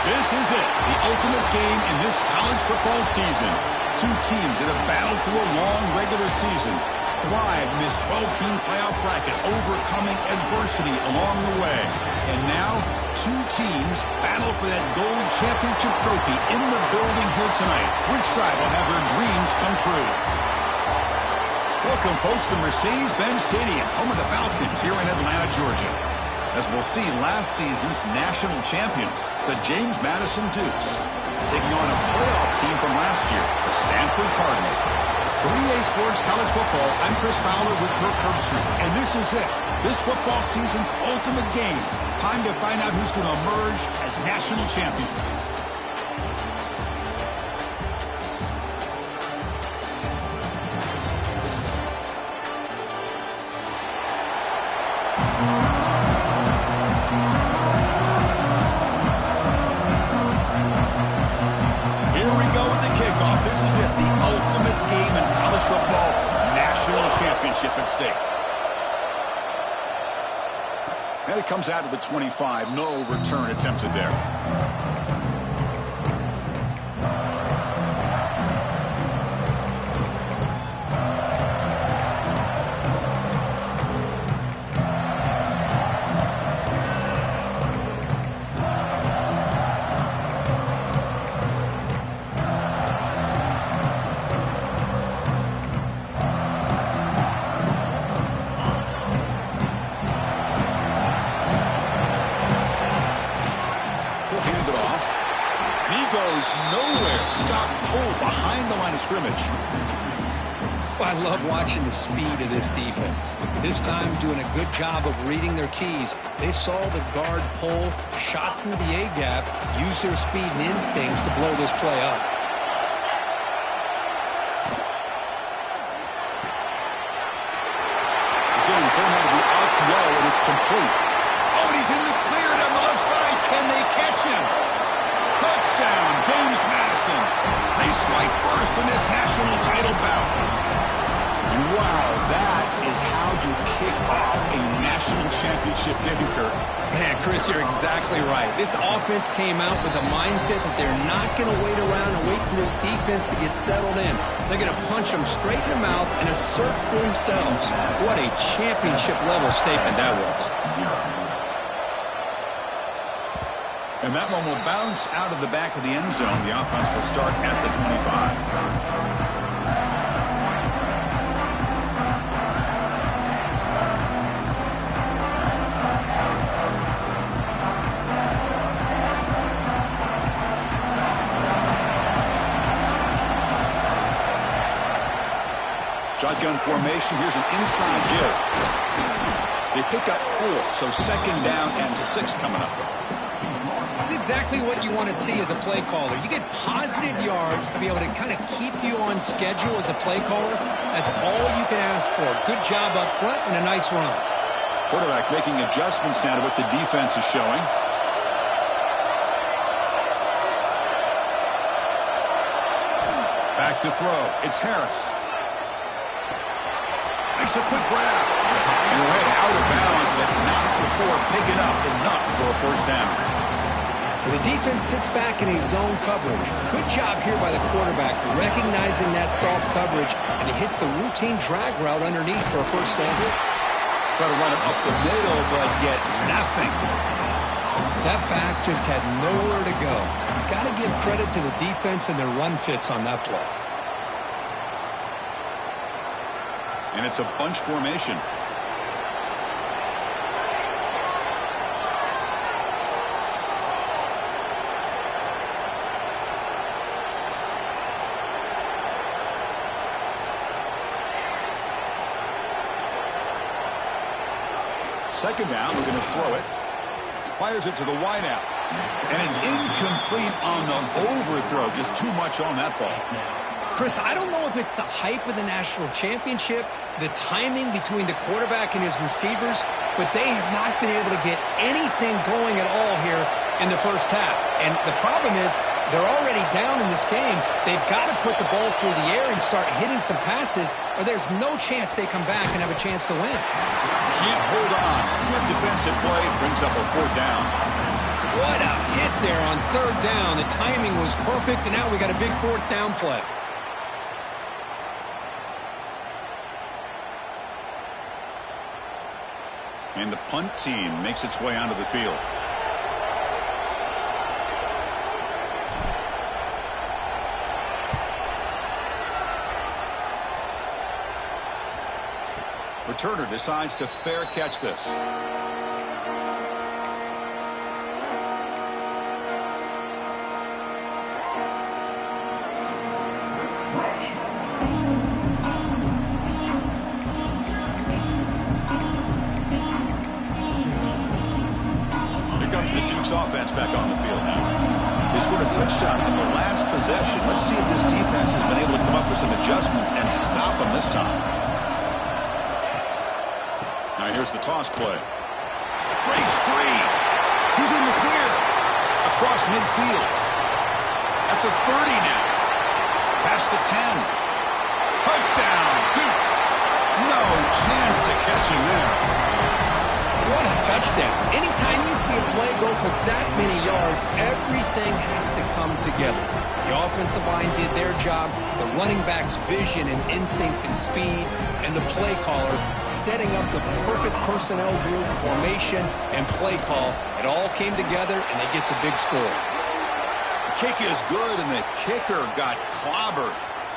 This is it, the ultimate game in this college football season. Two teams that have battled through a long regular season, thrived in this 12-team playoff bracket, overcoming adversity along the way. And now, two teams battle for that gold championship trophy in the building here tonight. Which side will have their dreams come true? Welcome, folks, to Mercedes-Benz Stadium, home of the Falcons here in Atlanta, Georgia. As we'll see, last season's national champions, the James Madison Dukes, taking on a playoff team from last year, the Stanford Cardinal. For EA Sports College Football, I'm Chris Fowler with Kirk Herbstreit, and this is it. This football season's ultimate game. Time to find out who's going to emerge as national champion. At stake. And it comes out of the 25. No return attempted there. Nowhere. Stop cold behind the line of scrimmage. Well, I love watching the speed of this defense. This time doing a good job of reading their keys. They saw the guard pull, shot through the A-gap, used their speed and instincts to blow this play up. Again, thrown out of the RPO, and it's complete. Oh, and he's in the clear down the left side. Can they catch him? Touchdown, James Madison. They strike first in this national title bout. Wow, that is how you kick off a national championship game, Kirk. Man, Chris, you're exactly right. This offense came out with a mindset that they're not going to wait around and wait for this defense to get settled in. They're going to punch them straight in the mouth and assert themselves. What a championship-level statement that was. And that one will bounce out of the back of the end zone. The offense will start at the 25. Shotgun formation. Here's an inside give. They pick up 4, so second down and 6 coming up. This is exactly what you want to see as a play caller. You get positive yards to be able to kind of keep you on schedule as a play caller. That's all you can ask for. Good job up front and a nice run. Quarterback making adjustments now to what the defense is showing. Back to throw. It's Harris. Makes a quick grab. And we'll head out of bounds, but not before picking up enough for a first down. The defense sits back in a zone coverage. Good job here by the quarterback recognizing that soft coverage, and he hits the routine drag route underneath for a first down. Try to run it up the middle, but get nothing. That back just had nowhere to go. You've got to give credit to the defense and their run fits on that play. And it's a bunch formation. Second down, we're going to throw it. Fires it to the wideout. And it's incomplete on the overthrow. Just too much on that ball. Chris, I don't know if it's the hype of the national championship, the timing between the quarterback and his receivers, but they have not been able to get anything going at all here in the first half. And the problem is they're already down in this game. They've got to put the ball through the air and start hitting some passes, or there's no chance they come back and have a chance to win. Can't hold on. Good defensive play brings up a 4th down. What a hit up there on third down. The timing was perfect, and now we got a big fourth down play. And the punt team makes its way onto the field. Returner decides to fair catch this. Offense back on the field now. They scored a touchdown in the last possession. Let's see if this defense has been able to come up with some adjustments and stop them this time. Now here's the toss play. Breaks free. He's in the clear. Across midfield. At the 30 now. Past the 10. Touchdown, Dukes. No chance to catch him there. What a touchdown. Anytime you see a play go for that many yards, everything has to come together. The offensive line did their job, the running back's vision and instincts and speed, and the play caller setting up the perfect personnel group, formation, and play call. It all came together, and they get the big score. The kick is good, and the kicker got clobbered.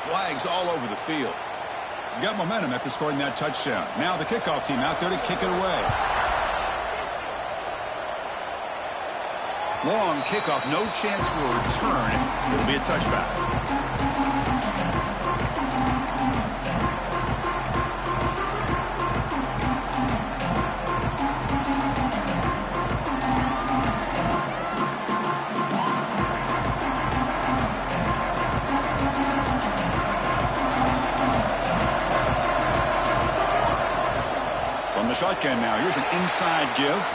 Flags all over the field. Got momentum after scoring that touchdown. Now the kickoff team out there to kick it away. Long kickoff, no chance for a return. It'll be a touchback. From the shotgun now, here's an inside give.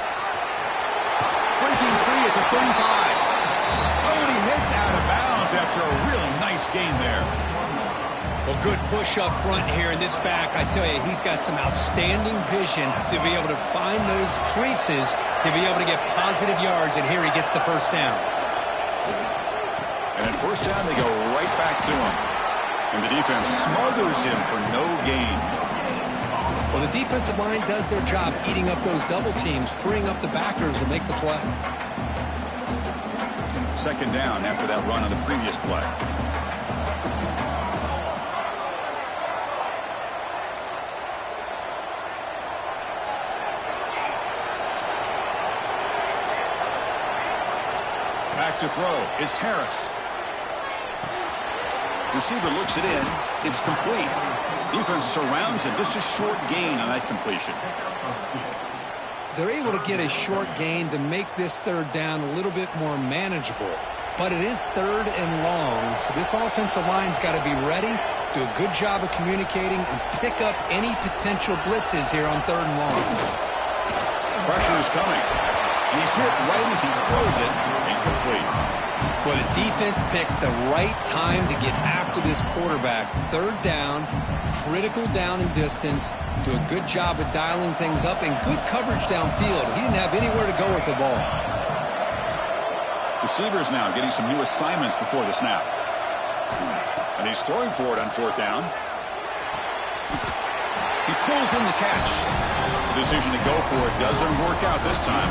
Breaking free at the 35. Oh, and he heads out of bounds after a really nice gain there. Well, good push up front here in this back. I tell you, he's got some outstanding vision to be able to find those creases, to be able to get positive yards, and here he gets the first down. And at first down, they go right back to him. And the defense smothers him for no gain. Well, the defensive line does their job eating up those double teams, freeing up the backers to make the play. Second down after that run on the previous play. Back to throw. It's Harris. Receiver looks it in. It's complete. Defense surrounds him. Just a short gain on that completion. They're able to get a short gain to make this third down a little bit more manageable. But it is third and long, so this offensive line's got to be ready, do a good job of communicating, and pick up any potential blitzes here on third and long. Pressure is coming. He's hit right as he throws it. Incomplete. Well, the defense picks the right time to get after this quarterback. Third down, critical down and distance. Do a good job of dialing things up and good coverage downfield. He didn't have anywhere to go with the ball. Receivers now getting some new assignments before the snap. And he's throwing for it on fourth down. He pulls in the catch. The decision to go for it doesn't work out this time.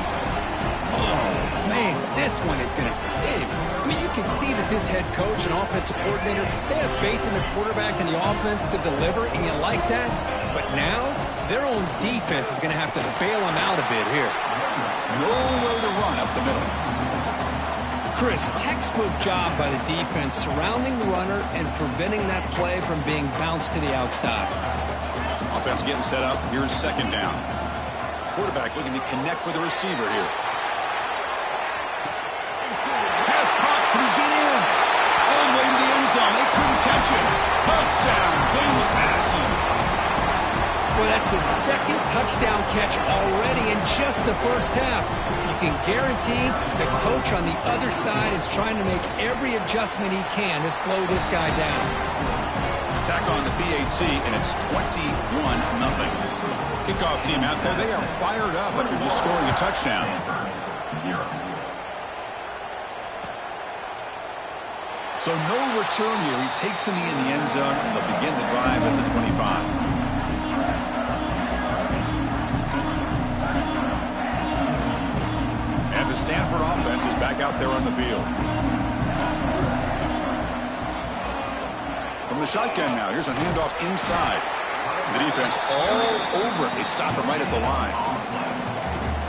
Oh, man, this one is going to sting. I mean, you can see that this head coach and offensive coordinator, they have faith in the quarterback and the offense to deliver, and you like that. But now, their own defense is going to have to bail them out a bit here. Nowhere to run up the middle. Chris, textbook job by the defense surrounding the runner and preventing that play from being bounced to the outside. Offense getting set up. Here's second down. Quarterback looking to connect with the receiver here. Pass caught. Can he get in? All the way to the end zone. They couldn't catch him. Touchdown, James Madison. Well, that's his second touchdown catch already in just the first half. You can guarantee the coach on the other side is trying to make every adjustment he can to slow this guy down. Attack on the PAT, and it's 21-0. Kickoff team out there, they are fired up after just scoring a touchdown. So no return here. He takes him in the end zone, and they'll begin the drive at the 25. And the Stanford offense is back out there on the field. From the shotgun now, here's a handoff inside. The defense all over it. They stop him right at the line.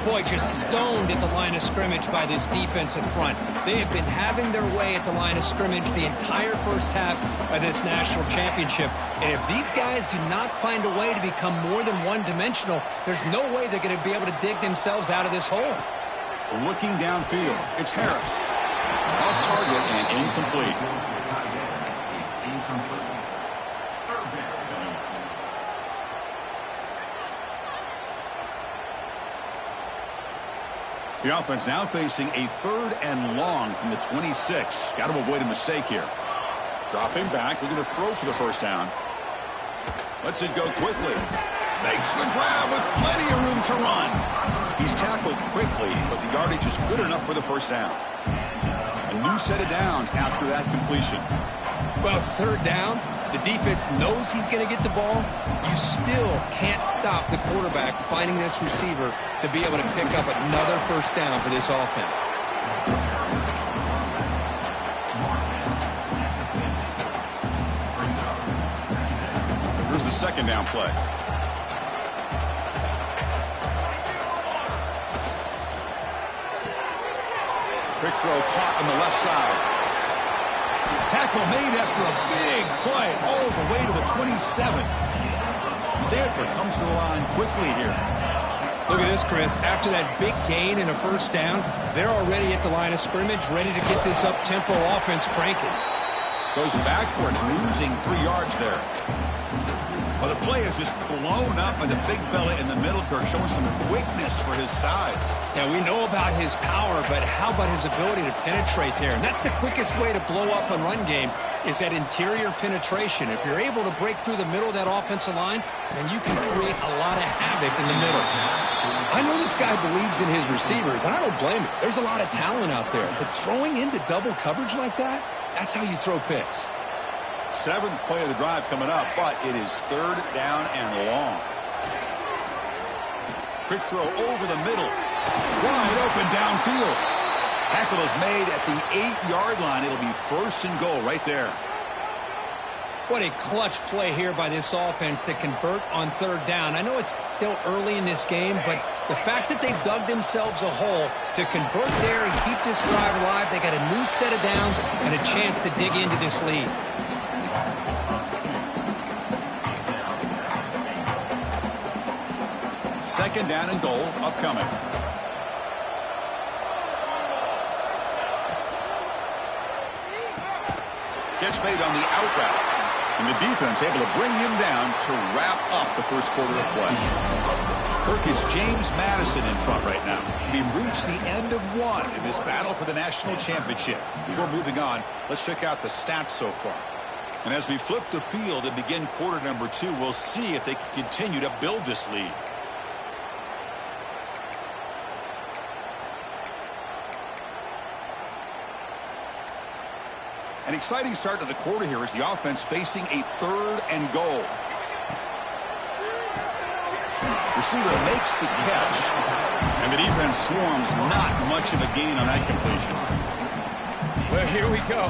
Boy, just stoned at the line of scrimmage by this defensive front. They have been having their way at the line of scrimmage the entire first half of this national championship. And if these guys do not find a way to become more than one-dimensional, there's no way they're going to be able to dig themselves out of this hole. Looking downfield, it's Harris. Off target and incomplete. The offense now facing a 3rd and long from the 26. Got to avoid a mistake here. Dropping back, looking to throw for the first down. Lets it go quickly. Makes the grab with plenty of room to run. He's tackled quickly, but the yardage is good enough for the first down. A new set of downs after that completion. Well, it's 3rd down. The defense knows he's going to get the ball. You still can't stop the quarterback finding this receiver to be able to pick up another first down for this offense. Here's the 2nd down play. Quick throw caught on the left side. Tackle made after a big play all the way to the 27. Stanford comes to the line quickly here. Look at this, Chris. After that big gain and a first down, they're already at the line of scrimmage, ready to get this up-tempo offense cranking. Goes backwards, losing 3 yards there. Well, the play is just blown up by the big fella in the middle, Kirk, showing some quickness for his size. Yeah, we know about his power, but how about his ability to penetrate there? And that's the quickest way to blow up a run game, is that interior penetration. If you're able to break through the middle of that offensive line, then you can create a lot of havoc in the middle. I know this guy believes in his receivers, and I don't blame him. There's a lot of talent out there, but throwing into double coverage like that, that's how you throw picks. 7th play of the drive coming up, but it is 3rd down and long. Quick throw over the middle. Wide open downfield. Tackle is made at the 8-yard line. It'll be 1st and goal right there. What a clutch play here by this offense to convert on 3rd down. I know it's still early in this game, but the fact that they've dug themselves a hole to convert there and keep this drive alive, they got a new set of downs and a chance to dig into this lead. 2nd down and goal upcoming. Catch made on the out route. And the defense able to bring him down to wrap up the first quarter of play. Kirk, it's James Madison in front right now. We've reached the end of 1 in this battle for the national championship. Before moving on, let's check out the stats so far. And as we flip the field and begin quarter number 2, we'll see if they can continue to build this lead. An exciting start to the quarter here as the offense facing a 3rd and goal. Receiver makes the catch, and the defense swarms. Not much of a gain on that completion. Well, here we go.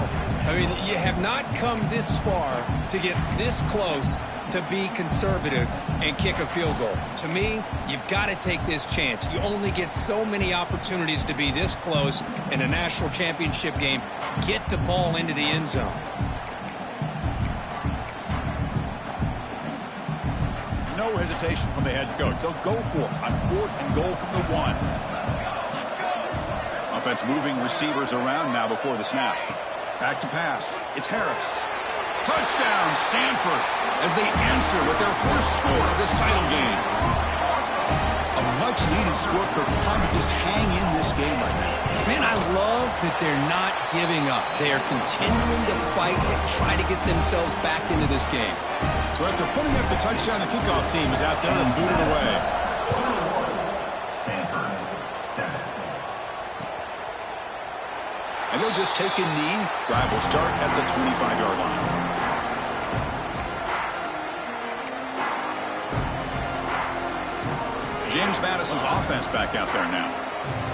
I mean, you have not come this far to get this close to be conservative and kick a field goal. To me, you've got to take this chance. You only get so many opportunities to be this close in a national championship game. Get the ball into the end zone. No hesitation from the head coach. They'll go for it on 4th and goal from the 1. Offense moving receivers around now before the snap. Back to pass. It's Harris. Touchdown, Stanford, as they answer with their first score of this title game. A much-needed score, Kirk, trying to just hang in this game right now. Man, I love that they're not giving up. They are continuing to fight and try to get themselves back into this game. So after putting up the touchdown, the kickoff team is out there and booted away. And they'll just take a knee. Drive will start at the 25-yard line. James Madison's offense back out there now.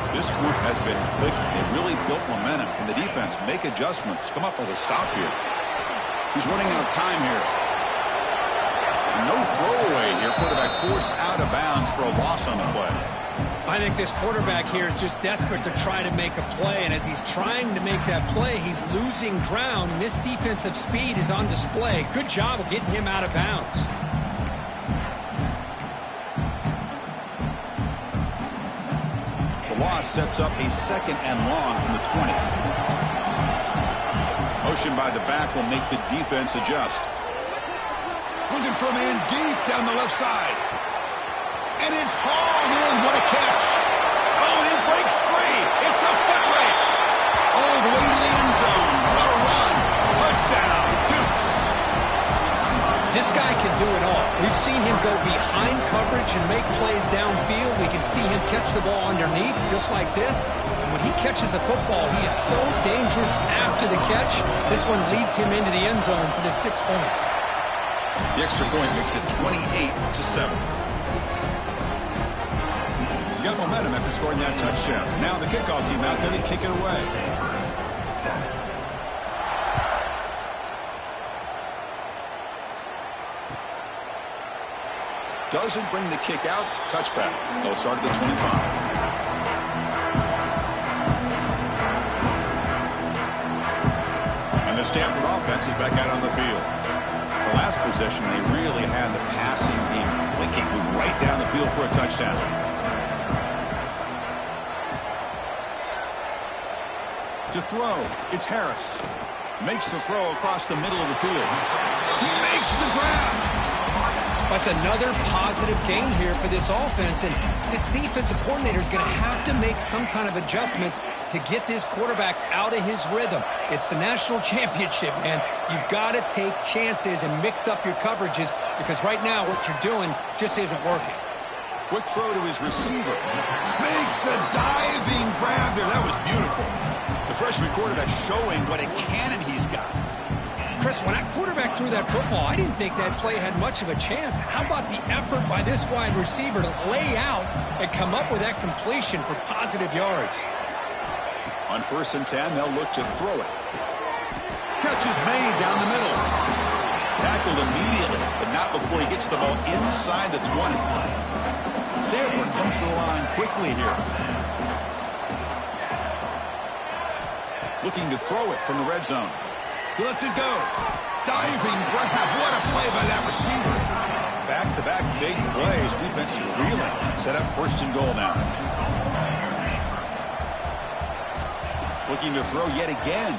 This group has been clicking. They really built momentum. Can the defense make adjustments? Come up with a stop here. He's running out of time here. No throwaway here. Quarterback forced out of bounds for a loss on the play. I think this quarterback here is just desperate to try to make a play, and as he's trying to make that play, he's losing ground, and this defensive speed is on display. Good job of getting him out of bounds. The loss sets up a 2nd and long from the 20. Motion by the back will make the defense adjust. Looking for a man deep down the left side. And it's hauled in. What a catch. Oh, and it breaks free. It's a foot race. All the way to the end zone. What a run. Touchdown, Dukes. This guy can do it all. We've seen him go behind coverage and make plays downfield. We can see him catch the ball underneath, just like this. And when he catches a football, he is so dangerous after the catch. This one leads him into the end zone for the 6 points. The extra point makes it 28-7. Got momentum after scoring that touchdown. Now the kickoff team out there to kick it away. Doesn't bring the kick out. Touchback. They'll start at the 25. And the Stanford offense is back out on the field. The last possession, they really had the passing game clicking. Move right down the field for a touchdown. To throw, it's Harris. Makes the throw across the middle of the field. He makes the grab. That's another positive game here for this offense, and this defensive coordinator is going to have to make some kind of adjustments to get this quarterback out of his rhythm. It's the national championship, man. You've got to take chances and mix up your coverages because right now what you're doing just isn't working. Quick throw to his receiver. Makes the diving grab there. That was beautiful. The freshman quarterback showing what a cannon he's got. Chris, when that quarterback threw that football, I didn't think that play had much of a chance. How about the effort by this wide receiver to lay out and come up with that completion for positive yards? On 1st and 10, they'll look to throw it. Catch is made down the middle. Tackled immediately, but not before he gets the ball inside the 20. Stanford comes to the line quickly here. Looking to throw it from the red zone. He lets it go. Diving grab. What a play by that receiver. Back-to-back big plays. Defense is reeling. Set up 1st and goal now. Looking to throw yet again.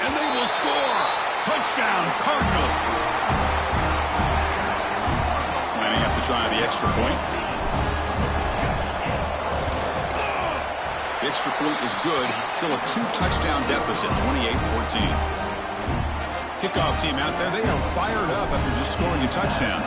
And they will score. Touchdown, Cardinal. Might have to try the extra point. The extra point is good. Still a 2-touchdown deficit, 28-14. Kickoff team out there. They are fired up after just scoring a touchdown.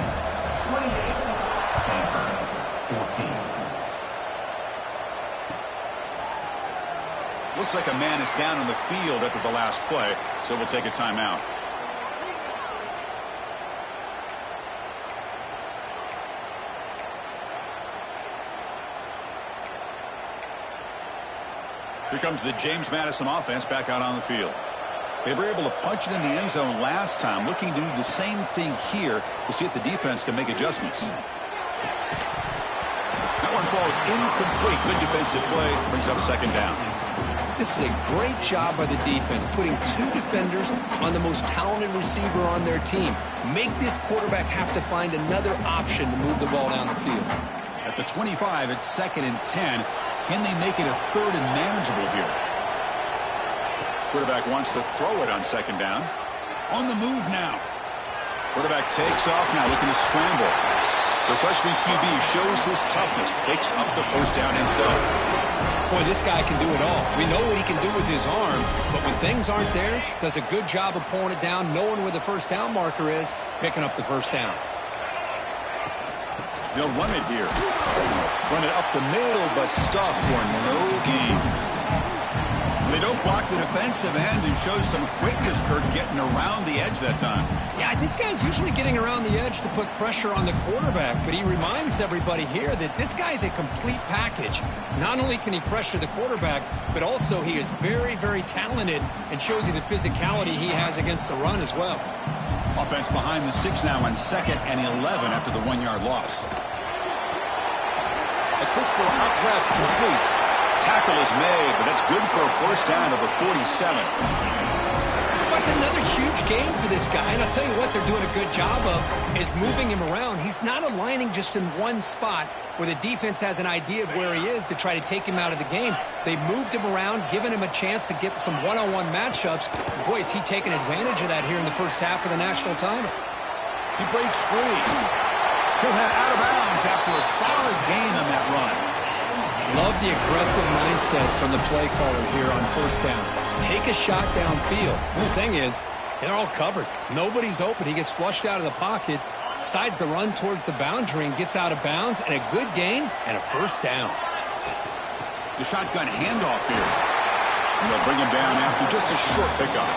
28-14. Looks like a man is down on the field after the last play, so we'll take a timeout. Here comes the James Madison offense back out on the field. They were able to punch it in the end zone last time, looking to do the same thing here to see if the defense can make adjustments. That one falls incomplete. Good defensive play. Brings up 2nd down. This is a great job by the defense, putting 2 defenders on the most talented receiver on their team. Make this quarterback have to find another option to move the ball down the field. At the 25, it's 2nd and 10. Can they make it a 3rd and manageable here? Quarterback wants to throw it on 2nd down. On the move now. Quarterback takes off now, looking to scramble. The freshman QB shows his toughness, picks up the 1st down himself. Boy, this guy can do it all. We know what he can do with his arm, but when things aren't there, does a good job of pulling it down, knowing where the 1st down marker is, picking up the 1st down. They'll run it here. Run it up the middle, but stuffed for no gain. blocked the defensive end and shows some quickness, Kirk, getting around the edge that time. Yeah, this guy's usually getting around the edge to put pressure on the quarterback, but he reminds everybody here that this guy's a complete package. Not only can he pressure the quarterback, but also he is very, very talented and shows you the physicality he has against the run as well. Offense behind the 6 now on 2nd and 11 after the 1-yard loss. A quick throw out left, complete. Tackle is made, but that's good for a first down to the 47. That's another huge game for this guy, and I'll tell you what they're doing a good job of is moving him around. He's not aligning just in one spot where the defense has an idea of where he is to try to take him out of the game. They've moved him around, given him a chance to get some one-on-one matchups. Boy, is he taking advantage of that here in the first half of the national title. He breaks free. He'll head out of bounds after a solid gain on that run. Love the aggressive mindset from the play caller here on first down. Take a shot downfield. The thing is, they're all covered. Nobody's open. He gets flushed out of the pocket, decides to run towards the boundary and gets out of bounds, and a good gain and a first down. The shotgun handoff here. And they'll bring him down after just a short pickup.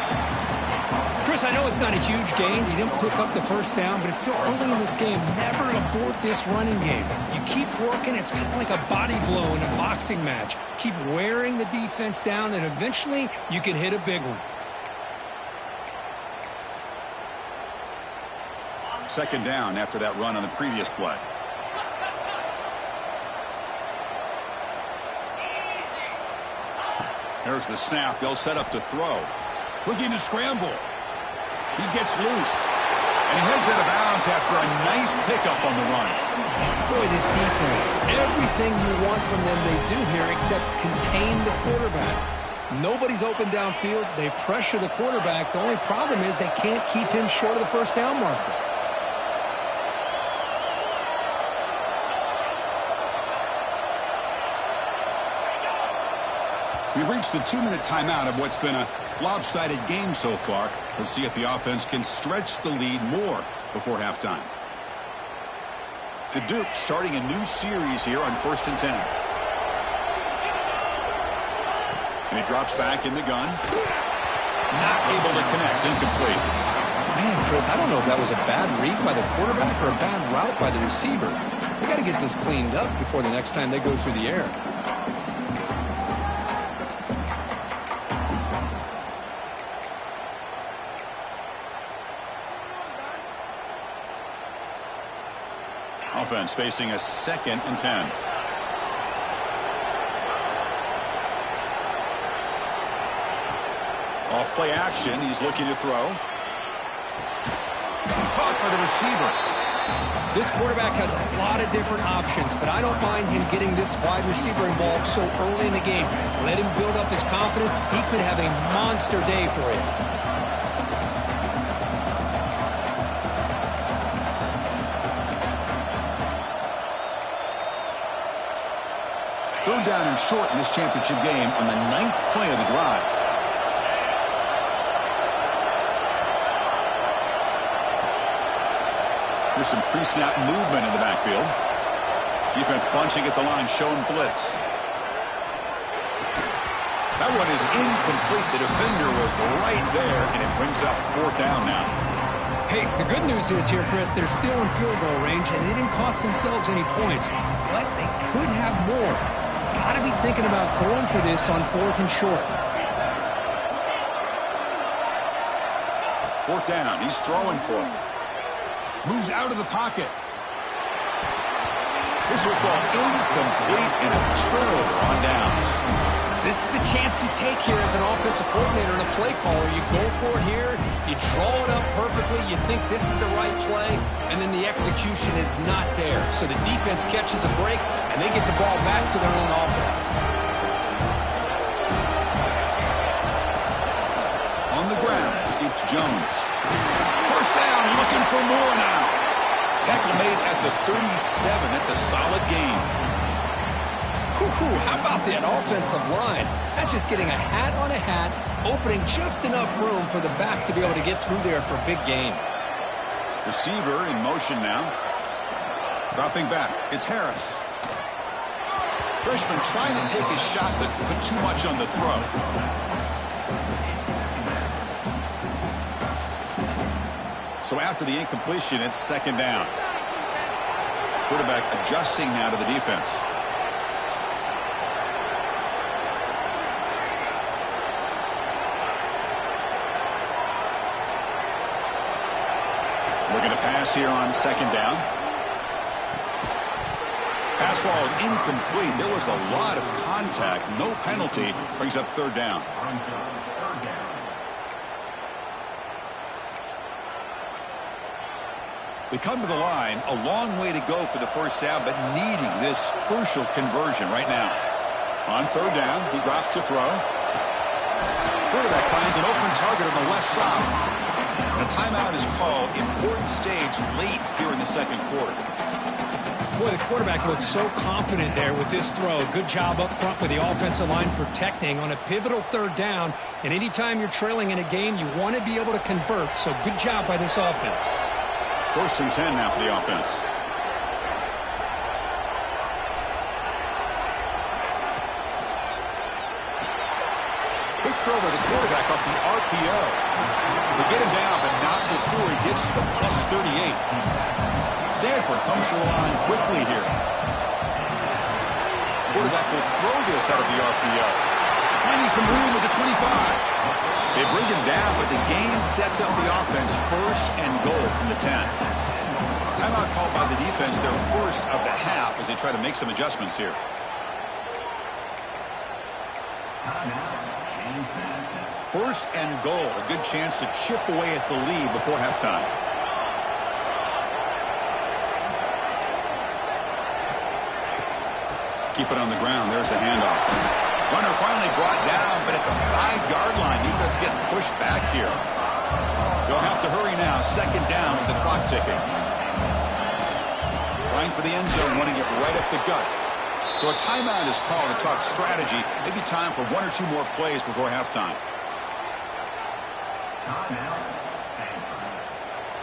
Chris, I know it's not a huge gain. You didn't pick up the first down, but it's still early in this game. Never abort this running game. You keep working. It's kind of like a body blow in a boxing match. Keep wearing the defense down, and eventually you can hit a big one. 2nd down after that run on the previous play. There's the snap. They'll set up to throw. Looking to scramble. He gets loose. And he heads out of bounds after a nice pickup on the run. Boy, this defense, everything you want from them they do here except contain the quarterback. Nobody's open downfield. They pressure the quarterback. The only problem is they can't keep him short of the first down marker. We've reached the 2-minute timeout of what's been a lopsided game so far. Let's see if the offense can stretch the lead more before halftime. The Duke starting a new series here on 1st and 10. And he drops back in the gun. Not able to connect. Incomplete. Man, Chris, I don't know if that was a bad read by the quarterback or a bad route by the receiver. We got to get this cleaned up before the next time they go through the air. Offense facing a 2nd and 10. Off play action. He's looking to throw. Caught by the receiver. This quarterback has a lot of different options, but I don't mind him getting this wide receiver involved so early in the game. Let him build up his confidence. He could have a monster day for you. Thrown down and short in this championship game on the 9th play of the drive. There's some pre-snap movement in the backfield. Defense bunching at the line, showing blitz. That one is incomplete. The defender was right there, and it brings up 4th down now. Hey, the good news is here, Chris, they're still in field goal range, and they didn't cost themselves any points. But they could have more. Got to be thinking about going for this on 4th and short. 4th down. He's throwing for it. Moves out of the pocket. This will fall incomplete and a turnover on downs. This is the chance you take here as an offensive coordinator and a play caller. You go for it here. You draw it up perfectly. You think this is the right play, and then the execution is not there. So the defense catches a break, and they get the ball back to their own offense. On the ground, it's Jones. First down, looking for more now. Tackle made at the 37. That's a solid gain. How about that offensive line? That's just getting a hat on a hat, opening just enough room for the back to be able to get through there for a big gain. Receiver in motion now. Dropping back. It's Harris. Freshman trying to take his shot, but put too much on the throw. So after the incompletion, it's second down. Quarterback adjusting now to the defense. Looking to pass here on second down. Pass ball is incomplete. There was a lot of contact. No penalty. Brings up third down. We come to the line, a long way to go for the first down, but needing this crucial conversion right now. On third down, he drops to throw. Quarterback finds an open target on the left side. And a timeout is called. Important stage late here in the second quarter. Boy, the quarterback looks so confident there with this throw. Good job up front with the offensive line protecting on a pivotal third down. And anytime you're trailing in a game, you want to be able to convert. So good job by this offense. First and 10 now for the offense. Big throw by the quarterback off the RPO. They get him down, but not before he gets to the plus 38. Stanford comes to the line quickly here. Quarterback will throw this out of the RPO. Finding some room with the 25. They bring him down, but the game sets up the offense first and goal from the 10. Timeout called by the defense, their first of the half as they try to make some adjustments here. First and goal, a good chance to chip away at the lead before halftime. Keep it on the ground. There's the handoff. Runner finally brought down, but at the 5-yard line, defense getting pushed back here. They'll have to hurry now. Second down with the clock ticking. Line for the end zone, wanting it right up the gut. So a timeout is called to talk strategy. Maybe time for one or two more plays before halftime.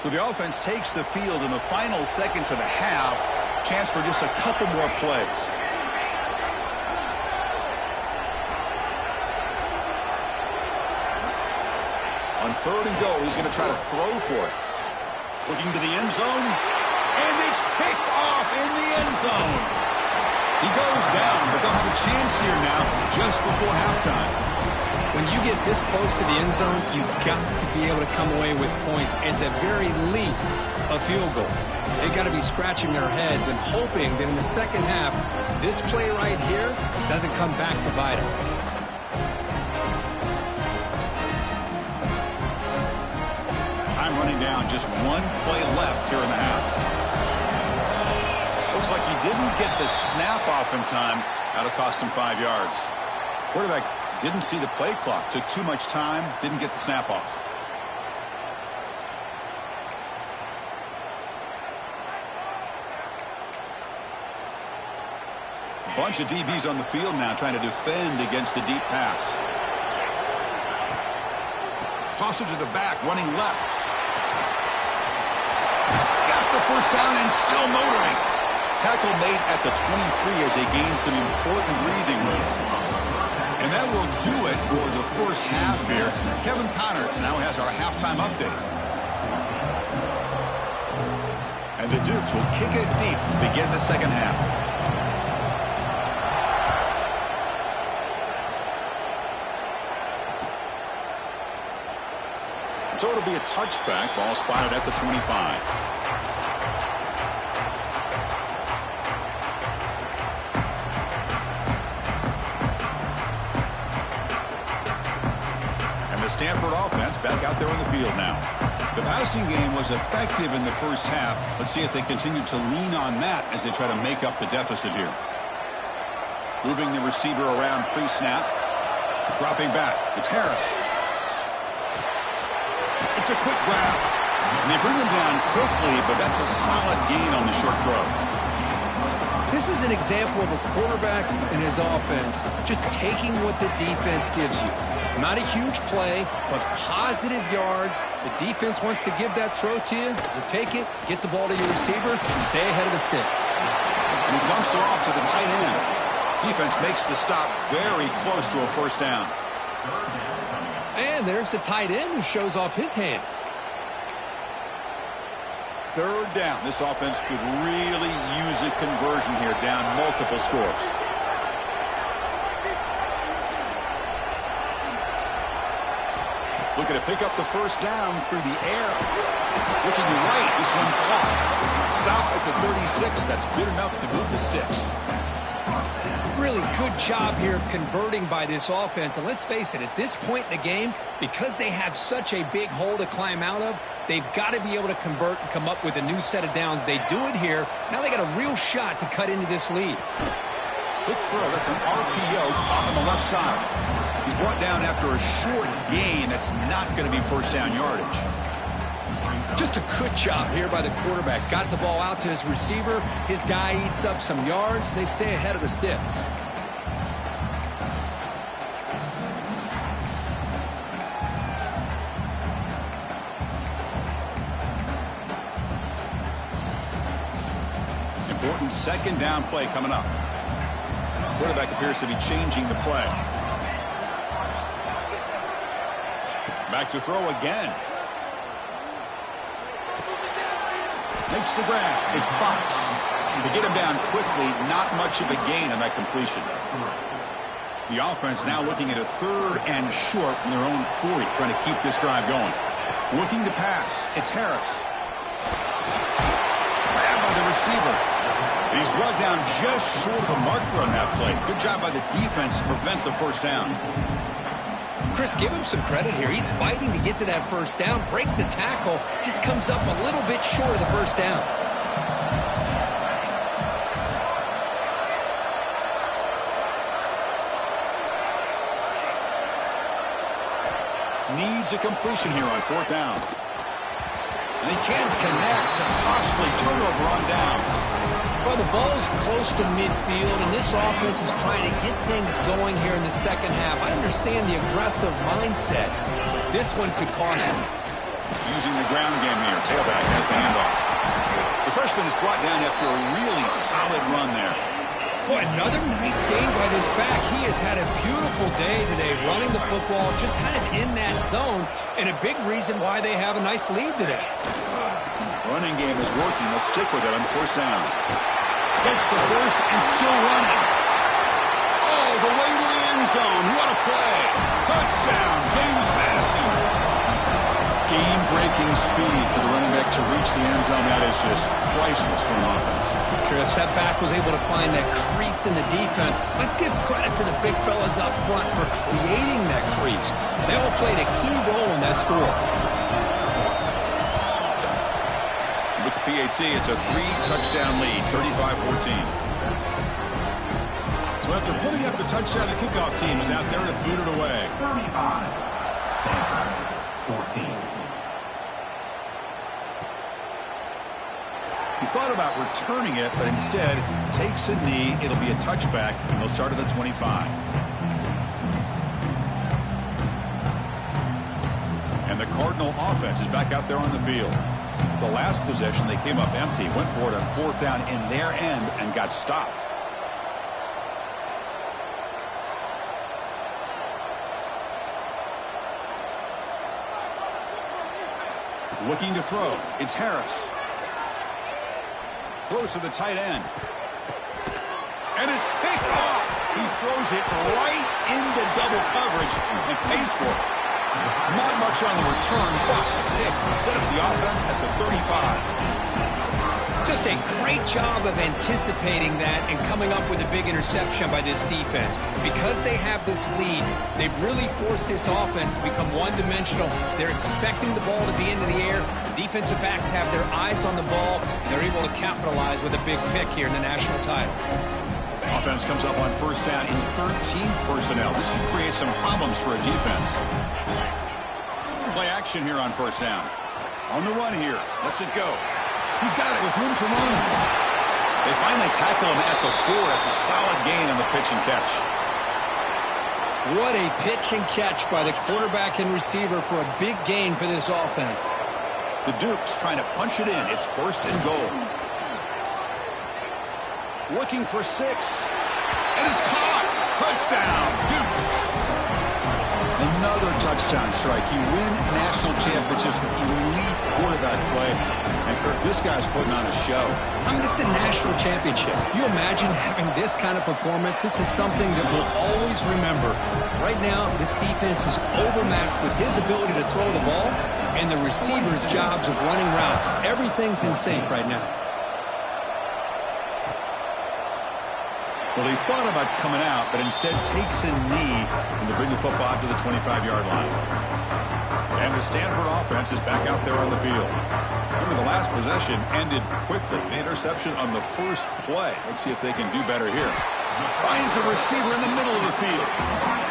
So the offense takes the field in the final seconds of the half. Chance for just a couple more plays. On third and goal, he's going to try to throw for it. Looking to the end zone. And it's picked off in the end zone. He goes down, but they'll have a chance here now just before halftime. When you get this close to the end zone, you've got to be able to come away with points, at the very least, a field goal. They've got to be scratching their heads and hoping that in the second half, this play right here doesn't come back to bite them. Time running down, just one play left here in the half. Looks like he didn't get the snap off in time. That'll cost him 5 yards. Quarterback didn't see the play clock. Took too much time. Didn't get the snap off. A bunch of DBs on the field now trying to defend against the deep pass. Toss it to the back, running left. Got the first down and still motoring. Tackle made at the 23 as they gain some important breathing room. And that will do it for the first half here. Kevin Connors now has our halftime update. And the Dukes will kick it deep to begin the second half. So it'll be a touchback. Ball spotted at the 25. Stanford offense back out there on the field now. The passing game was effective in the first half. Let's see if they continue to lean on that as they try to make up the deficit here. Moving the receiver around pre-snap. Dropping back. It's Harris. It's a quick grab. And they bring him down quickly, but that's a solid gain on the short throw. This is an example of a quarterback and his offense just taking what the defense gives you. Not a huge play, but positive yards. The defense wants to give that throw to you. You take it, get the ball to your receiver, stay ahead of the sticks. And he dumps it off to the tight end. Defense makes the stop very close to a first down. And there's the tight end who shows off his hands. Third down. This offense could really use a conversion here, down multiple scores. Looking to pick up the first down through the air. Looking right. This one caught. Stop at the 36. That's good enough to move the sticks. Really good job here of converting by this offense. And let's face it, at this point in the game, because they have such a big hole to climb out of, they've got to be able to convert and come up with a new set of downs. They do it here. Now they got a real shot to cut into this lead. Quick throw. That's an RPO caught on the left side. He's brought down after a short gain. That's not going to be first down yardage. Just a good job here by the quarterback. Got the ball out to his receiver. His guy eats up some yards. They stay ahead of the sticks. Important second down play coming up. Quarterback appears to be changing the play. Back to throw again. Makes the grab. It's Fox. To get him down quickly, not much of a gain on that completion. The offense now looking at a third and short from their own 40, trying to keep this drive going. Looking to pass. It's Harris. Grabbed by the receiver. He's brought down just short of a marker on that play. Good job by the defense to prevent the first down. Chris, give him some credit here. He's fighting to get to that first down, breaks the tackle, just comes up a little bit short of the first down. Needs a completion here on fourth down. And he can't connect. A costly turnover on downs. Well, the ball's close to midfield, and this offense is trying to get things going here in the second half. I understand the aggressive mindset, but this one could cost them. Using the ground game here. Tailback has the handoff. The freshman is brought down after a really solid run there. Boy, another nice game by this back. He has had a beautiful day today running the football, just kind of in that zone, and a big reason why they have a nice lead today. Running game is working. They'll stick with it on first down. Gets the first and still running. Oh, the way to the end zone. What a play. Touchdown, James Madison. Game-breaking speed for the running back to reach the end zone. That is just priceless for an offense. Chris, that back was able to find that crease in the defense. Let's give credit to the big fellas up front for creating that crease. They all played a key role in that score. With the PAT, it's a 3-touchdown lead, 35-14. So after putting up the touchdown, the kickoff team is out there to boot it away. 35, Stanford, 14. He thought about returning it, but instead takes a knee. It'll be a touchback, and they'll start at the 25. And the Cardinal offense is back out there on the field. The last possession, they came up empty, went for it on fourth down in their end, and got stopped. Looking to throw. It's Harris. Throws to the tight end. And it's picked off. He throws it right into double coverage and pays for it. Not much on the return, but they set up the offense at the 35. Just a great job of anticipating that and coming up with a big interception by this defense. Because they have this lead, they've really forced this offense to become one-dimensional. They're expecting the ball to be into the air. The defensive backs have their eyes on the ball, and they're able to capitalize with a big pick here in the national title. Offense comes up on first down in 13 personnel. This could create some problems for a defense. Play action here on first down. On the run here. Lets it go. He's got it with room to run. They finally tackle him at the 4. It's a solid gain on the pitch and catch. What a pitch and catch by the quarterback and receiver for a big gain for this offense. The Dukes trying to punch it in. It's first and goal. Looking for 6. And it's caught. Touchdown, Dukes. Another another touchdown strike. You win national championships with elite quarterback play. And, Kirk, this guy's putting on a show. I mean, this is a national championship. You imagine having this kind of performance? This is something that we'll always remember. Right now, this defense is overmatched with his ability to throw the ball and the receiver's jobs of running routes. Everything's in sync right now. Well, he thought about coming out, but instead takes a knee and they bring the football to the 25-yard line. And the Stanford offense is back out there on the field. Remember, the last possession ended quickly. An interception on the first play. Let's see if they can do better here. Finds a receiver in the middle of the field.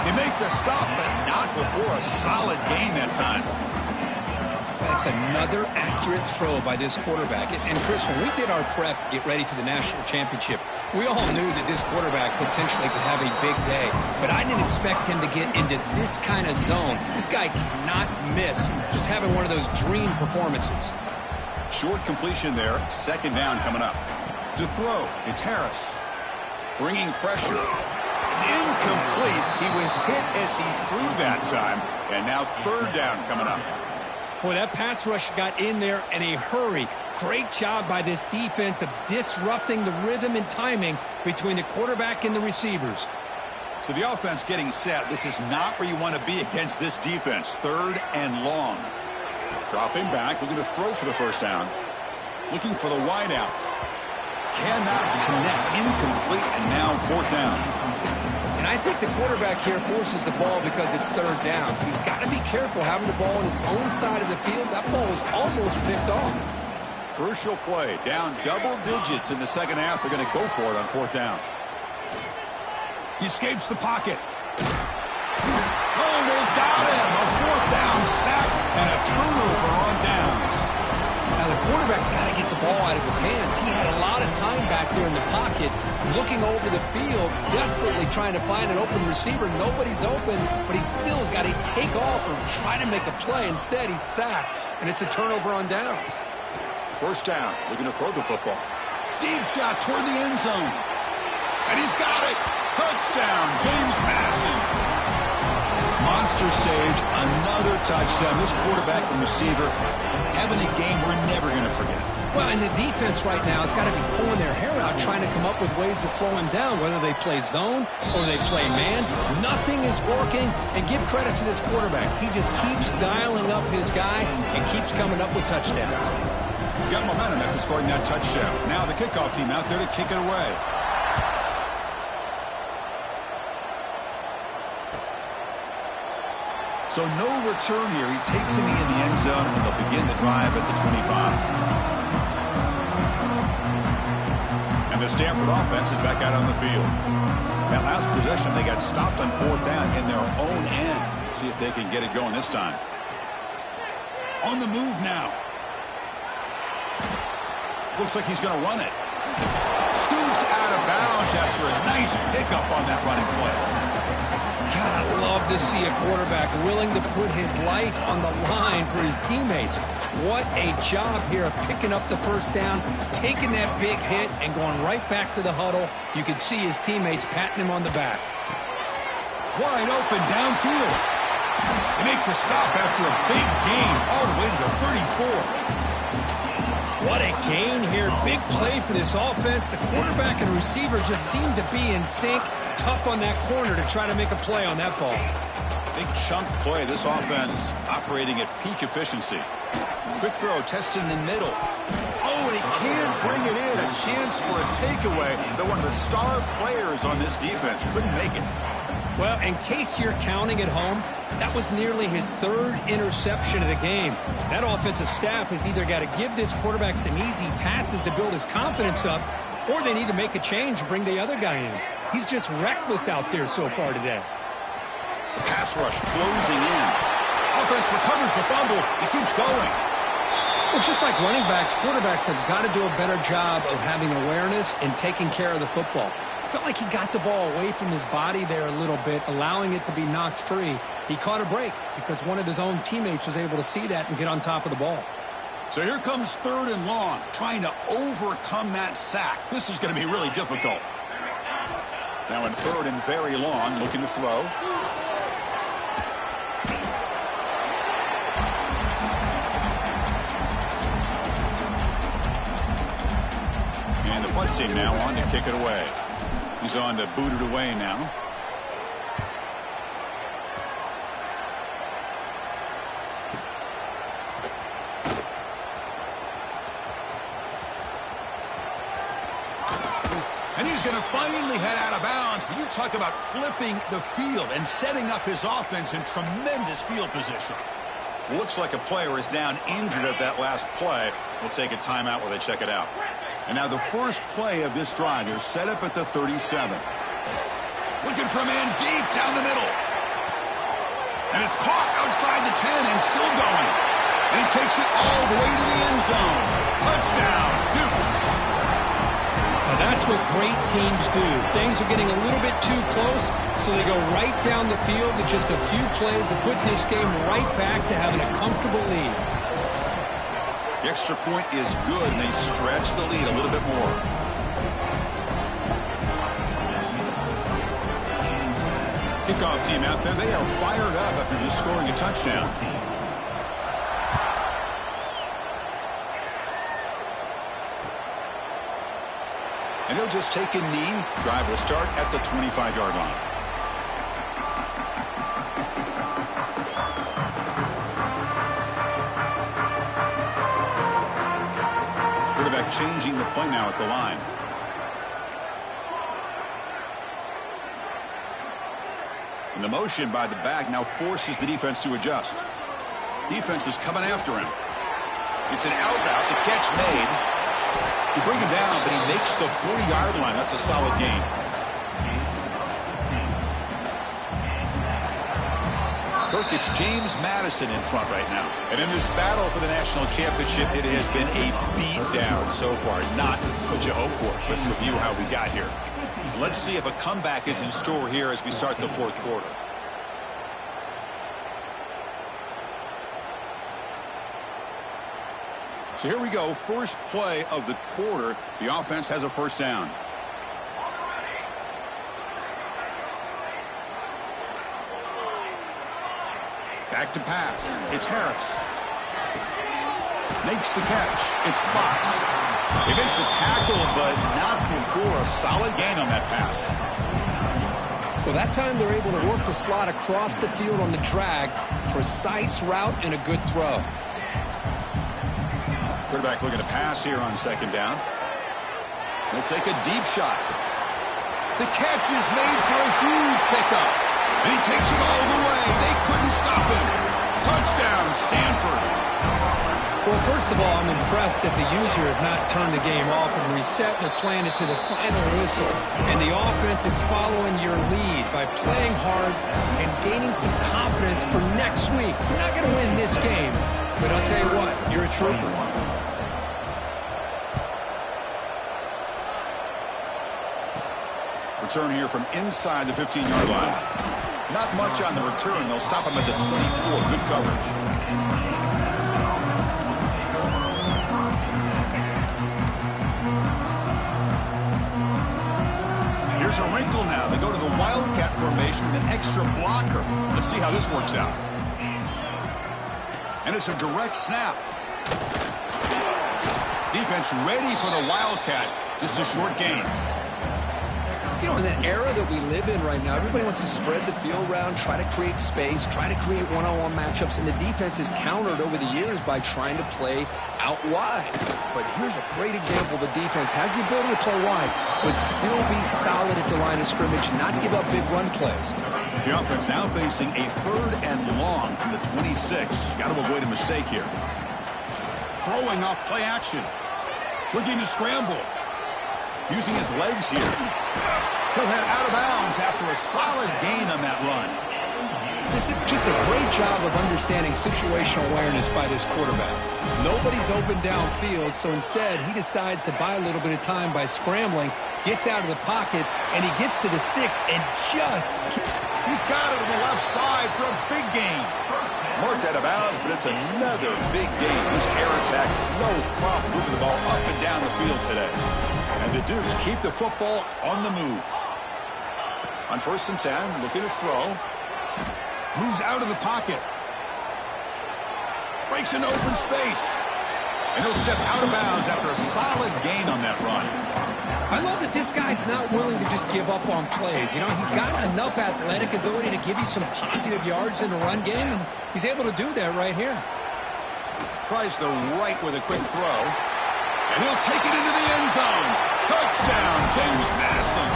They make the stop, but not before a solid gain that time. That's another accurate throw by this quarterback. And Chris, when we did our prep to get ready for the national championship, we all knew that this quarterback potentially could have a big day. But I didn't expect him to get into this kind of zone. This guy cannot miss. Just having one of those dream performances. Short completion there. Second down coming up. To throw, it's Harris. Bringing pressure. It's incomplete. He was hit as he threw that time. And now third down coming up. Boy, that pass rush got in there in a hurry. Great job by this defense of disrupting the rhythm and timing between the quarterback and the receivers. So the offense getting set. This is not where you want to be against this defense. Third and long. Dropping back, looking to throw for the first down. Looking for the wide out. Cannot connect. Incomplete, and now fourth down. And I think the quarterback here forces the ball because it's third down. He's got to be careful having the ball on his own side of the field. That ball was almost picked off. Crucial play. Down double digits in the second half. They're going to go for it on fourth down. He escapes the pocket. Oh, they've got him. A fourth down sack and a turnover on downs. Now, the quarterback's got to get the ball out of his hands. He had a lot of time back there in the pocket, looking over the field, desperately trying to find an open receiver. Nobody's open, but he still's got to take off or try to make a play. Instead, he's sacked, and it's a turnover on downs. First down, looking to throw the football. Deep shot toward the end zone. And he's got it. Touchdown, James Madison. Monster stage, another touchdown. This quarterback and receiver having a game we're never going to forget. Well, and the defense right now has got to be pulling their hair out, trying to come up with ways to slow him down, whether they play zone or they play man. Nothing is working, and give credit to this quarterback. He just keeps dialing up his guy and keeps coming up with touchdowns. Got momentum after scoring that touchdown. Now the kickoff team out there to kick it away. So no return here. He takes a knee in the end zone, and they'll begin the drive at the 25. And the Stanford offense is back out on the field. That last possession, they got stopped on fourth down in their own end. Let's see if they can get it going this time. On the move now. Looks like he's going to run it. Scoots out of bounds after a nice pickup on that running play. God, I love to see a quarterback willing to put his life on the line for his teammates. What a job here of picking up the first down, taking that big hit, and going right back to the huddle. You could see his teammates patting him on the back. Wide open downfield. They make the stop after a big gain all the way to the 34. What a gain here. Big play for this offense. The quarterback and receiver just seem to be in sync. Tough on that corner to try to make a play on that ball. Big chunk play. This offense operating at peak efficiency. Quick throw, testing the middle. Oh, and he can't bring it in. A chance for a takeaway. They're one of the star players on this defense. Couldn't make it. Well, in case you're counting at home, that was nearly his third interception of the game. That offensive staff has either got to give this quarterback some easy passes to build his confidence up, or they need to make a change and bring the other guy in. He's just reckless out there so far today. The pass rush closing in. Offense recovers the fumble. He keeps going. Well, just like running backs, quarterbacks have got to do a better job of having awareness and taking care of the football. I felt like he got the ball away from his body there a little bit, allowing it to be knocked free. He caught a break because one of his own teammates was able to see that and get on top of the ball. So here comes third and long, trying to overcome that sack. This is going to be really difficult. Now in third and very long, looking to throw. team now on to kick it away. He's on to boot it away now. And he's going to finally head out of bounds. But you talk about flipping the field and setting up his offense in tremendous field position. Looks like a player is down injured at that last play. We'll take a timeout while they check it out. And now the first play of this drive is set up at the 37. Looking for a man deep down the middle. And it's caught outside the 10 and still going. And he takes it all the way to the end zone. Touchdown, Dukes. Now that's what great teams do. Things are getting a little bit too close, so they go right down the field with just a few plays to put this game right back to having a comfortable lead. The extra point is good, and they stretch the lead a little bit more. Kickoff team out there, they are fired up after just scoring a touchdown. And he'll just take a knee. Drive will start at the 25-yard line. Quarterback changing the play now at the line. And the motion by the back now forces the defense to adjust. Defense is coming after him. It's an out route. The catch made. You bring him down, but he makes the 40-yard line. That's a solid gain. Kirk, it's James Madison in front right now. And in this battle for the national championship, it has been a beatdown so far. Not what you hope for. Let's review how we got here. Let's see if a comeback is in store here as we start the fourth quarter. So here we go, first play of the quarter. The offense has a first down. Back to pass. It's Harris. Makes the catch. It's Fox. They make the tackle, but not before a solid gain on that pass. Well, that time they're able to work the slot across the field on the drag. Precise route and a good throw. Quarterback looking to pass here on second down. He'll take a deep shot. The catch is made for a huge pickup. And he takes it all the way. They couldn't stop him. Touchdown, Stanford. Well, first of all, I'm impressed that the user has not turned the game off and reset. They're playing it to the final whistle. And the offense is following your lead by playing hard and gaining some confidence for next week. We're not going to win this game, but I'll tell you what, you're a trooper. Return here from inside the 15-yard line. Not much on the return. They'll stop him at the 24. Good coverage. Here's a wrinkle now. They go to the Wildcat formation with an extra blocker. Let's see how this works out. And it's a direct snap. Defense ready for the Wildcat. Just a short gain. You know, in that era that we live in right now, everybody wants to spread the field around, try to create space, try to create one-on-one matchups, and the defense is countered over the years by trying to play out wide. But here's a great example. The defense has the ability to play wide, but still be solid at the line of scrimmage, not give up big run plays. The offense now facing a 3rd and long from the 26. Got to avoid a mistake here. Throwing off play action. Looking to scramble. Using his legs here. He'll head out of bounds after a solid gain on that run. This is just a great job of understanding situational awareness by this quarterback. Nobody's open downfield, so instead he decides to buy a little bit of time by scrambling, gets out of the pocket, and he gets to the sticks and just... He's got it to the left side for a big gain. Marked out of bounds, but it's another big gain. This air attack, no problem moving the ball up and down the field today. And the Dukes keep the football on the move. On 1st and 10, looking to throw. Moves out of the pocket. Breaks into open space. And he'll step out of bounds after a solid gain on that run. I love that this guy's not willing to just give up on plays. You know, he's got enough athletic ability to give you some positive yards in the run game, and he's able to do that right here. Tries the right with a quick throw. And he'll take it into the end zone. Touchdown, James Madison.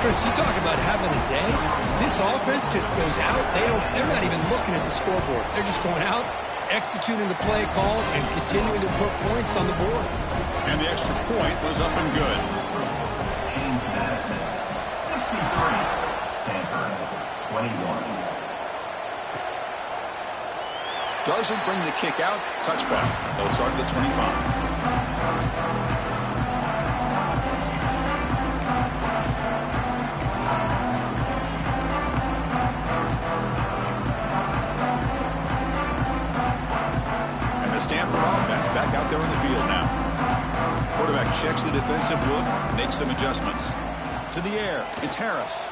Chris, you talk about having a day. This offense just goes out. They're not even looking at the scoreboard. They're just going out, executing the play call, and continuing to put points on the board. And the extra point was up and good. James Madison, 63. Stanford, 21. Doesn't bring the kick out. Touchback. They'll start at the 25. Stanford offense back out there in the field now. Quarterback checks the defensive look, makes some adjustments. To the air, it's Harris.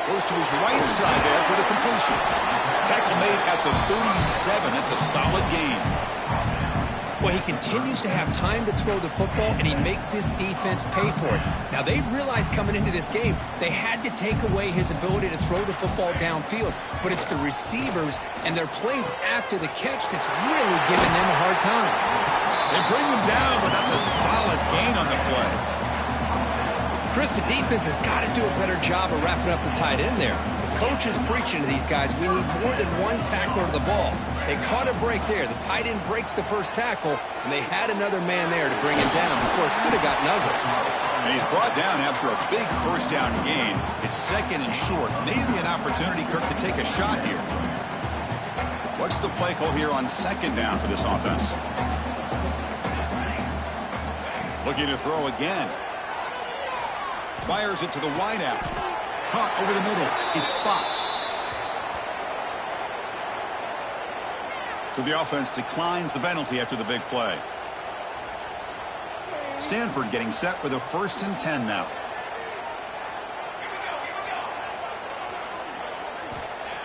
Goes to his right side there for the completion. Tackle made at the 37. It's a solid gain. Well, he continues to have time to throw the football, and he makes his defense pay for it. Now, they realized coming into this game they had to take away his ability to throw the football downfield, but it's the receivers and their plays after the catch that's really giving them a hard time. They bring him down, but that's a solid gain on the play. Chris, the defense has got to do a better job of wrapping up the tight end there. The coach is preaching to these guys, we need more than one tackler to the ball. They caught a break there. The tight end breaks the first tackle, and they had another man there to bring him down before it could have gotten ugly. And he's brought down after a big first down gain. It's second and short. Maybe an opportunity, Kirk, to take a shot here. What's the play call here on second down for this offense? Looking to throw again. Fires it to the wideout. Caught over the middle. It's Fox. So the offense declines the penalty after the big play. Stanford getting set for the 1st and 10 now.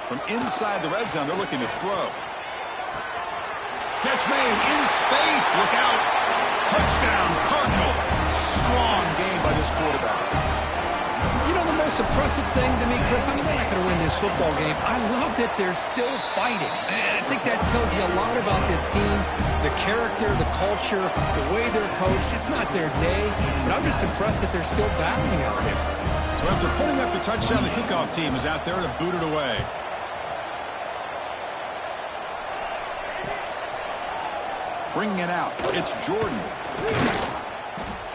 From inside the red zone, they're looking to throw. Catch made in space. Look out. Touchdown, Cardinal. Strong game by this quarterback. You know, the most impressive thing to me, Chris, I mean, they're not going to win this football game. I love that they're still fighting. I think that tells you a lot about this team, the character, the culture, the way they're coached. It's not their day, but I'm just impressed that they're still battling out there. So after putting up the touchdown, the kickoff team is out there to boot it away. Bringing it out, it's Jordan.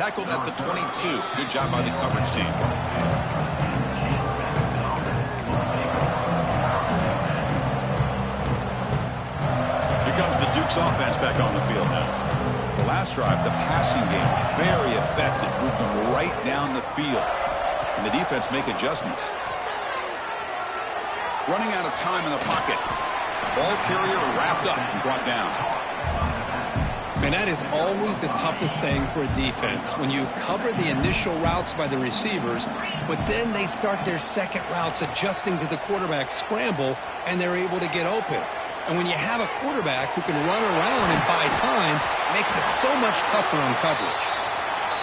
Tackled at the 22. Good job by the coverage team. Here comes the Duke's offense back on the field now. The last drive, the passing game, very effective, moving right down the field. And the defense make adjustments. Running out of time in the pocket. Ball carrier wrapped up and brought down. Man, that is always the toughest thing for a defense, when you cover the initial routes by the receivers, but then they start their second routes adjusting to the quarterback scramble, and they're able to get open. And when you have a quarterback who can run around and buy time, it makes it so much tougher on coverage.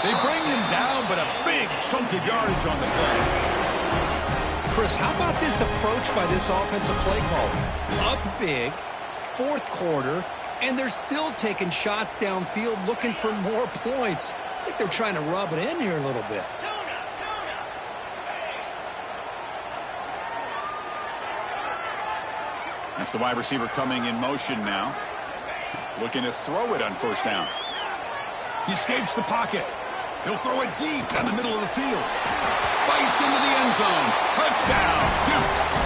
They bring him down, but a big chunk of yardage on the play. Chris, how about this approach by this offensive play caller? Up big, fourth quarter, and they're still taking shots downfield looking for more points. I think they're trying to rub it in here a little bit. That's the wide receiver coming in motion now. Looking to throw it on first down. He escapes the pocket. He'll throw it deep down the middle of the field. Bites into the end zone. Touchdown, Dukes.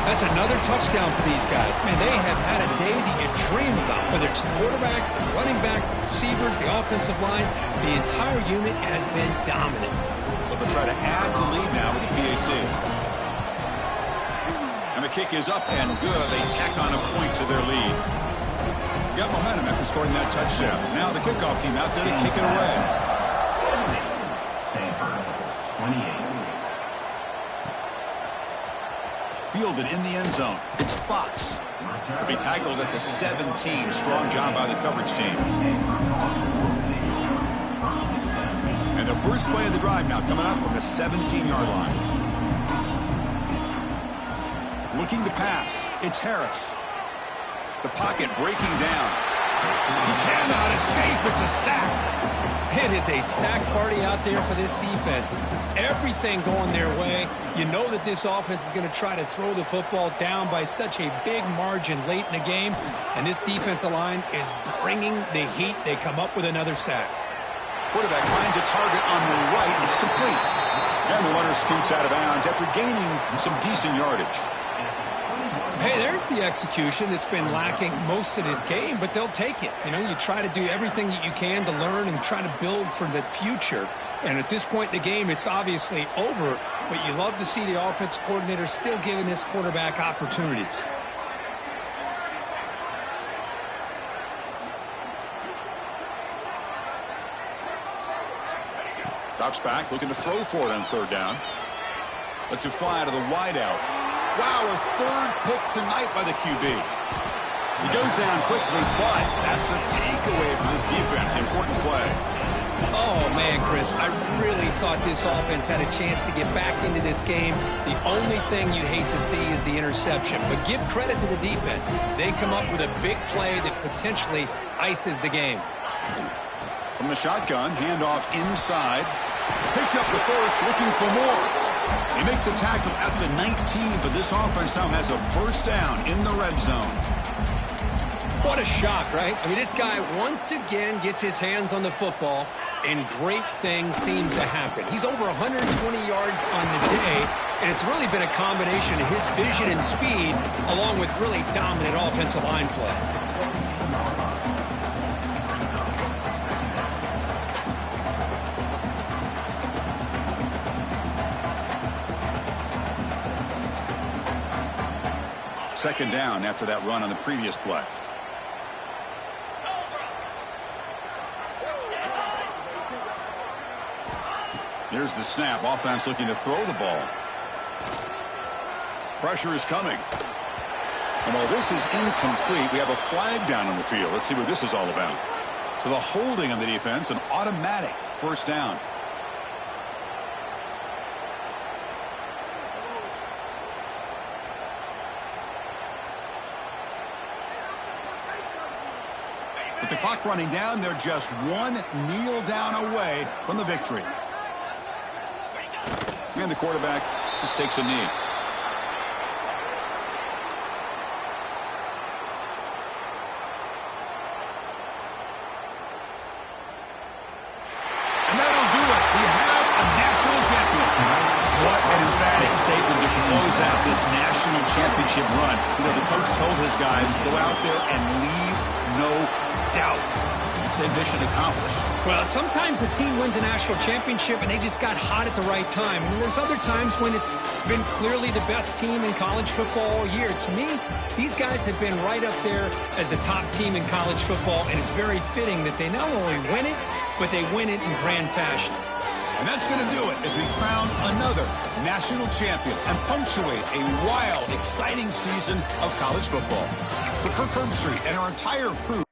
That's another touchdown for these guys. Man, they have had a day that you dream about. Whether it's the quarterback, the running back, the receivers, the offensive line, the entire unit has been dominant. So they'll try to add the lead now with the PAT. And the kick is up and good. They tack on a point to their lead. Got momentum after scoring that touchdown. Now the kickoff team out there to kick it away. Stanford, 28. fielded in the end zone. It's Fox. He'll be tackled at the 17. Strong job by the coverage team. And the first play of the drive now coming up from the 17-yard line. Looking to pass. It's Harris. The pocket breaking down. He cannot escape. It's a sack. It is a sack party out there for this defense. Everything going their way. You know that this offense is going to try to throw the football down by such a big margin late in the game. And this defensive line is bringing the heat. They come up with another sack. Quarterback finds a target on the right. It's complete. And the runner scoots out of bounds after gaining some decent yardage. Hey, there's the execution that's been lacking most of this game, but they'll take it. You know, you try to do everything that you can to learn and try to build for the future. And at this point in the game, it's obviously over, but you love to see the offensive coordinator still giving this quarterback opportunities. Drops back, looking to throw for it on third down. Lets it fly to the wideout. Wow, a third pick tonight by the QB. He goes down quickly, but that's a takeaway for this defense. Important play. Oh, man, Chris, I really thought this offense had a chance to get back into this game. The only thing you'd hate to see is the interception. But give credit to the defense. They come up with a big play that potentially ices the game. From the shotgun, handoff inside. Picks up the first, looking for more. They make the tackle at the 19, but this offense now has a first down in the red zone. What a shock, right? I mean, this guy once again gets his hands on the football, and great things seem to happen. He's over 120 yards on the day, and it's really been a combination of his vision and speed, along with really dominant offensive line play. Second down after that run on the previous play. Here's the snap. Offense looking to throw the ball. Pressure is coming. And while this is incomplete, we have a flag down on the field. Let's see what this is all about. So the holding on the defense, an automatic first down. With the clock running down, they're just one kneel down away from the victory. And the quarterback just takes a knee. And that'll do it. We have a national champion. What an emphatic statement to close out this national championship run. You know, the coach told his guys, go out there and leave no doubt. I'd say mission accomplished. Well, sometimes a team wins a national championship and they just got hot at the right time. And there's other times when it's been clearly the best team in college football all year. To me, these guys have been right up there as the top team in college football, and it's very fitting that they not only win it, but they win it in grand fashion. And that's going to do it as we crown another national champion and punctuate a wild, exciting season of college football. For Kirk Herbstreit and our entire crew,